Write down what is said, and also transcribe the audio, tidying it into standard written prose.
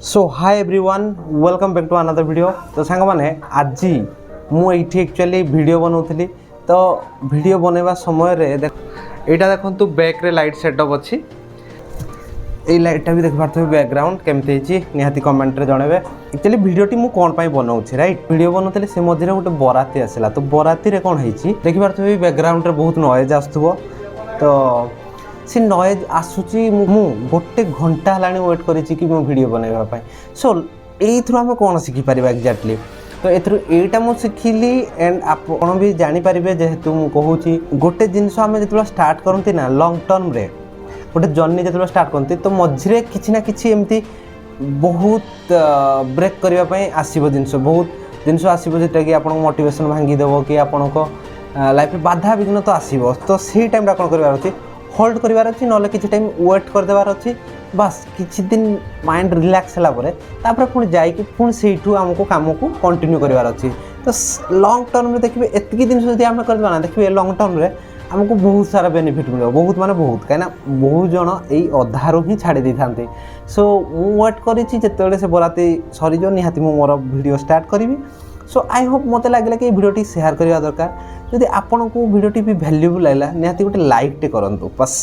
So hi everyone welcome back to another video. तो song मैंने आज मुझे एक्चुअली वीडियो बनाऊली तो वीडियो बनवा समय यहाँ देखो बैक रे लाइट सेटअप अच्छी ये लाइटा भी देख पारे बैकग्राउंड केमती निहाती कमेंट रे जनइबे। एक्चुअली वीडियोटी मु कौन पाई बनाऊँ राइट वीडियो बनाऊली से मझे गोटे बराती आसला तो बराती रे कौन होती देखी पारे बैकग्राउंड रे बहुत नॉइज आसुव तो सी नॉइज आसूची मु गोटे घंटा है वेट करी वीडियो बनवाई सो ये आम कौन शिखिपर एक्जाक्टली तो एटा मुझे शिखिली एंड आप भी जानीपारे जेहेतु मुझे गोटे जिनस आम जो स्टार्ट करती ना लंग टर्म रे गोटे जर्नी जो स्टार्ट करती तो मझे किसी ना कि एमती बहुत ब्रेक करने आसव जिनस बहुत जिनस आसो जोटा कि आप मोटिवेशन भांगीदेव कि आपण लाइफ बाधा विघ्न तो आसव तो से टाइम कौन कर होल्ड करार अच्छी ना कि टाइम वेट करदेवार अच्छी बास किसी दिन माइंड रिलैक्स है पुणी जाकि पुणी से आमको कम को कंटिन्यू करार अच्छी तो लंग टर्म में देखिए एतिकी दिन जब आम करना देखिए लंग टर्म में आमको बहुत सारा बेनिफिट मिले बहुत माने बहुत कहीं बहुत जन यही अधारू ही छाड़ी दे था सो वेट करें से बराती सरीज निहाती मोर वीडियो स्टार्ट करी सो आई होप मत लगे कि वीडियोटी शेयर करवा दरकार जदि आपन को वीडियोटी भी वैल्यूबल लगा निहाती गोटे लाइक टे करंतु बस।